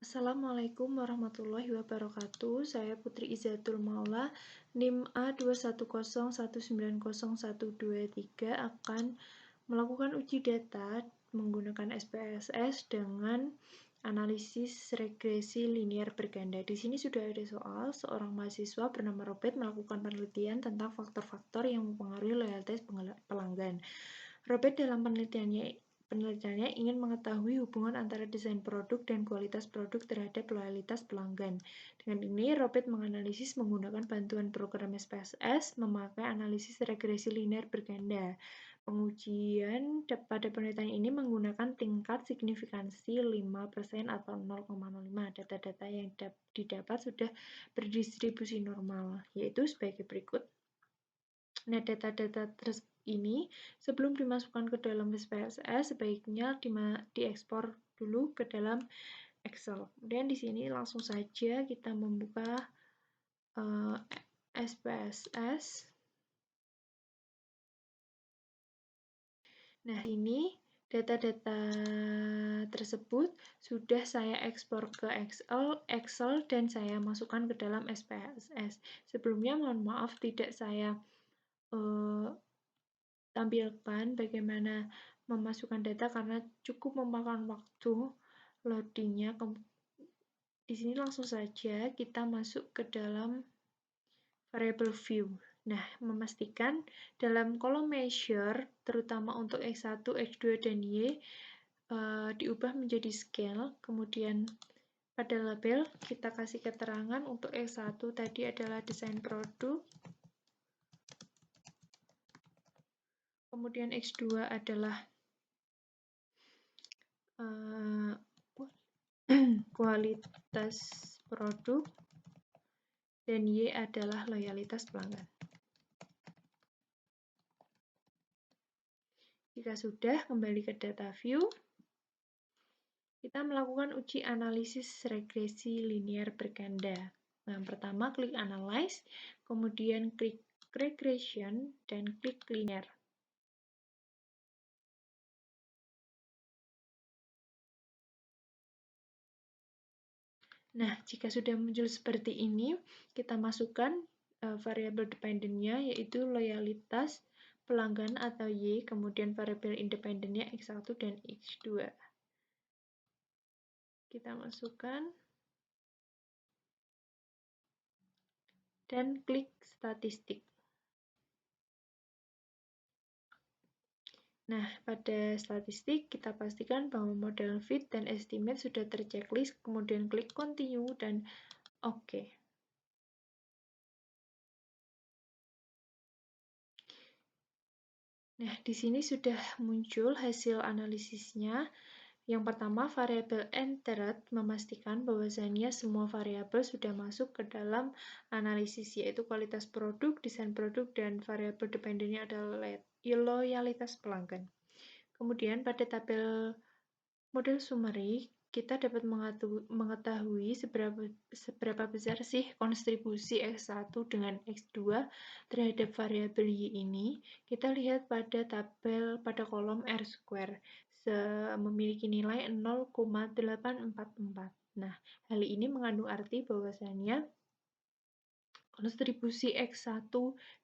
Assalamualaikum warahmatullahi wabarakatuh. Saya Putri Izzatul Maula, NIM A21019013 akan melakukan uji data menggunakan SPSS dengan analisis regresi linear berganda. Di sini sudah ada soal, seorang mahasiswa bernama Robert melakukan penelitian tentang faktor-faktor yang mempengaruhi loyalitas pelanggan. Robert dalam penelitiannya ingin mengetahui hubungan antara desain produk dan kualitas produk terhadap loyalitas pelanggan. Dengan ini, Robert menganalisis menggunakan bantuan program SPSS memakai analisis regresi linear berganda. Pengujian pada penelitian ini menggunakan tingkat signifikansi 5% atau 0,05. Data-data yang didapat sudah berdistribusi normal, yaitu sebagai berikut. Nah, data-data ini sebelum dimasukkan ke dalam SPSS sebaiknya diekspor dulu ke dalam Excel. Kemudian di sini langsung saja kita membuka SPSS. Nah, ini data-data tersebut sudah saya ekspor ke Excel dan saya masukkan ke dalam SPSS. Sebelumnya mohon maaf tidak saya tampilkan bagaimana memasukkan data karena cukup memakan waktu loadingnya. Di sini langsung saja kita masuk ke dalam variable view. Nah, memastikan dalam kolom measure, terutama untuk X1, X2, dan Y, diubah menjadi scale. Kemudian pada label, kita kasih keterangan untuk X1 tadi adalah desain produk. Kemudian X2 adalah kualitas produk, dan Y adalah loyalitas pelanggan. Jika sudah, kembali ke data view. Kita melakukan uji analisis regresi linear berganda. Nah, yang pertama klik Analyze, kemudian klik Regression, dan klik Linear. Nah, jika sudah muncul seperti ini, kita masukkan variabel dependent-nya, yaitu loyalitas pelanggan atau Y, kemudian variabel independen-nya X1 dan X2. Kita masukkan, dan klik statistik. Nah, pada statistik kita pastikan bahwa model fit dan estimate sudah terchecklist, kemudian klik continue dan OK. Nah, di sini sudah muncul hasil analisisnya. Yang pertama, variabel entered memastikan bahwasannya semua variabel sudah masuk ke dalam analisis, yaitu kualitas produk, desain produk, dan variabel dependennya adalah loyalitas pelanggan. Kemudian pada tabel model summary, kita dapat mengetahui seberapa besar sih kontribusi X1 dengan X2 terhadap variabel Y ini. Kita lihat pada tabel pada kolom R-square memiliki nilai 0,844. Nah, hal ini mengandung arti bahwasannya kontribusi X1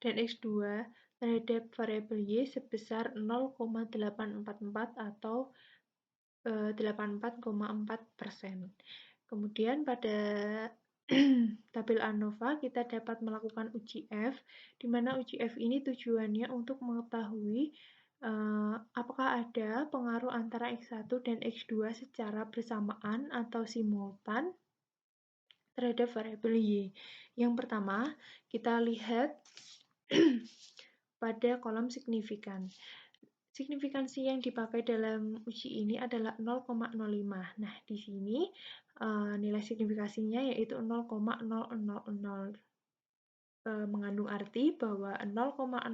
dan X2 terhadap variabel Y sebesar 0,844 atau 84,4%. Kemudian pada tabel ANOVA kita dapat melakukan uji F, di mana uji F ini tujuannya untuk mengetahui apakah ada pengaruh antara X1 dan X2 secara bersamaan atau simultan terhadap variabel Y. Yang pertama, kita lihat pada kolom signifikan. Signifikansi yang dipakai dalam uji ini adalah 0,05. Nah, di sini nilai signifikasinya yaitu 0,0000. Mengandung arti bahwa 0,000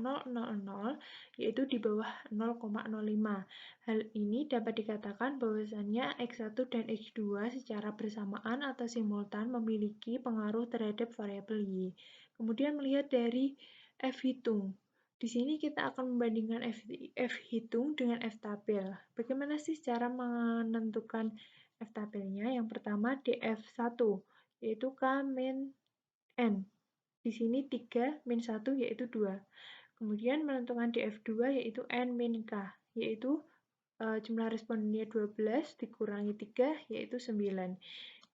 yaitu di bawah 0,05. Hal ini dapat dikatakan bahwasannya X1 dan X2 secara bersamaan atau simultan memiliki pengaruh terhadap variabel Y. Kemudian melihat dari F hitung. Di sini kita akan membandingkan F hitung dengan F tabel. Bagaimana sih cara menentukan F tabelnya. Yang pertama DF1, yaitu K min N. Di sini 3 min 1 yaitu 2. Kemudian menentukan DF2 yaitu N min K, yaitu jumlah respondennya 12 dikurangi 3 yaitu 9.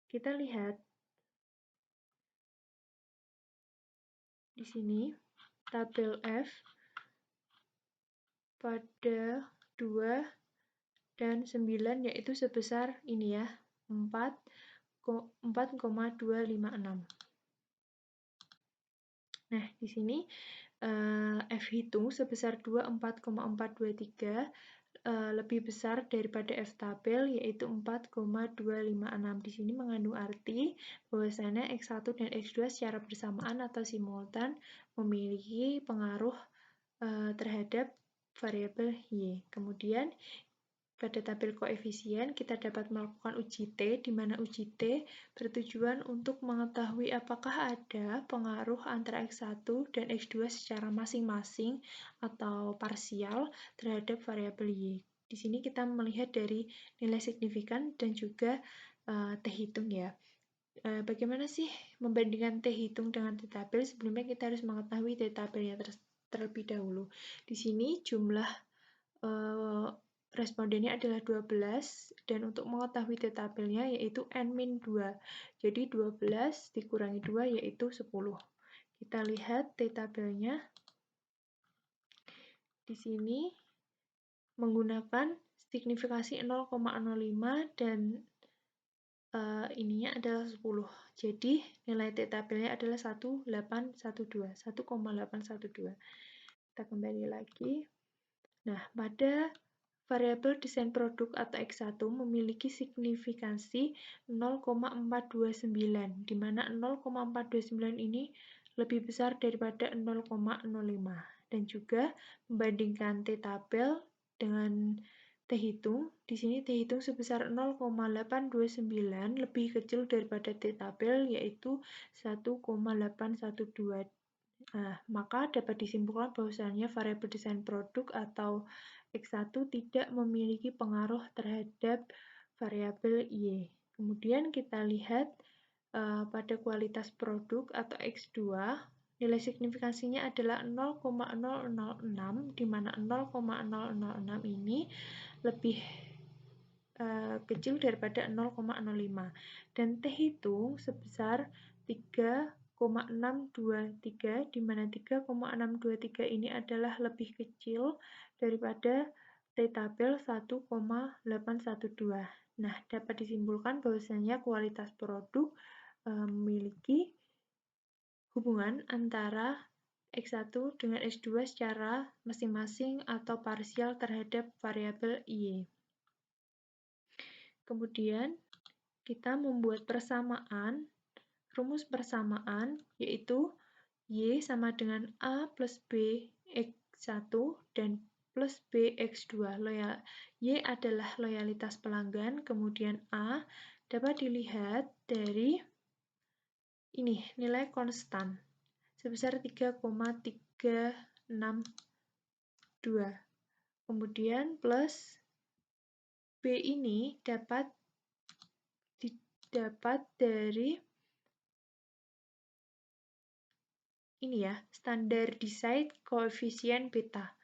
Kita lihat di sini tabel F pada 2 dan 9 yaitu sebesar ini ya, 4,256. Nah, di sini F hitung sebesar 24,423 lebih besar daripada F tabel yaitu 4,256. Di sini mengandung arti bahwasanya X1 dan X2 secara bersamaan atau simultan memiliki pengaruh terhadap variabel Y. Kemudian pada tabel koefisien kita dapat melakukan uji T, di mana uji T bertujuan untuk mengetahui apakah ada pengaruh antara X1 dan X2 secara masing-masing atau parsial terhadap variabel Y. Di sini kita melihat dari nilai signifikan dan juga T hitung ya. Bagaimana sih membandingkan T hitung dengan T tabel? Sebelumnya kita harus mengetahui T tabelnya terlebih dahulu. Di sini jumlah respondennya adalah 12 dan untuk mengetahui T tabelnya yaitu N-2. Jadi 12 dikurangi 2 yaitu 10. Kita lihat T tabelnya. Di sini menggunakan signifikasi 0,05 dan ininya adalah 10. Jadi nilai T tabelnya adalah 1812, 1,812. Kita kembali lagi. Nah, pada variabel desain produk atau X1 memiliki signifikansi 0,429, di mana 0,429 ini lebih besar daripada 0,05. Dan juga membandingkan T tabel dengan T hitung, di sini T hitung sebesar 0,829 lebih kecil daripada T tabel yaitu 1,812. Nah, maka dapat disimpulkan bahwasannya variabel desain produk atau X1 tidak memiliki pengaruh terhadap variabel Y. Kemudian kita lihat pada kualitas produk atau X2, nilai signifikansinya adalah 0,006, di mana 0,006 ini lebih kecil daripada 0,05. Dan T hitung sebesar 3,623, di mana 3,623 ini adalah lebih kecil daripada T tabel 1,812. Nah, dapat disimpulkan bahwasanya kualitas produk memiliki hubungan antara X1 dengan X2 secara masing-masing atau parsial terhadap variabel Y. Kemudian kita membuat rumus persamaan, yaitu Y sama dengan A plus B X1 dan plus B X2. Y adalah loyalitas pelanggan, kemudian A dapat dilihat dari ini, nilai konstan sebesar 3,362. Kemudian plus B ini didapat dari ini ya, standardized coefficient beta.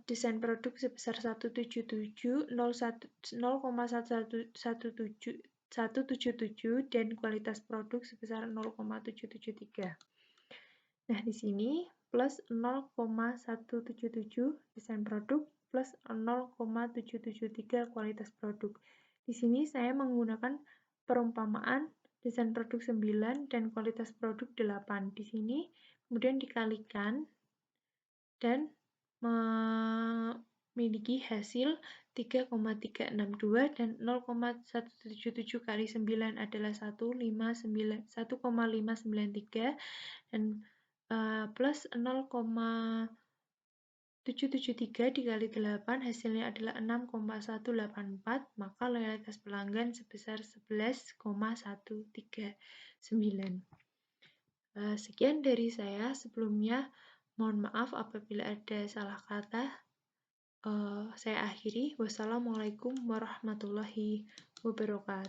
Desain produk sebesar 0,177 dan kualitas produk sebesar 0,773. Nah, di sini plus 0,177 desain produk plus 0,773 kualitas produk. Di sini saya menggunakan perumpamaan desain produk 9 dan kualitas produk 8. Di sini kemudian dikalikan dan memiliki hasil 3,362 dan 0,177 kali 9 adalah 1,593 dan plus 0,773 dikali 8 hasilnya adalah 6,184, maka loyalitas pelanggan sebesar 11,139. Sekian dari saya. Sebelumnya mohon maaf apabila ada salah kata. Saya akhiri. Wassalamualaikum warahmatullahi wabarakatuh. wabarakatuh.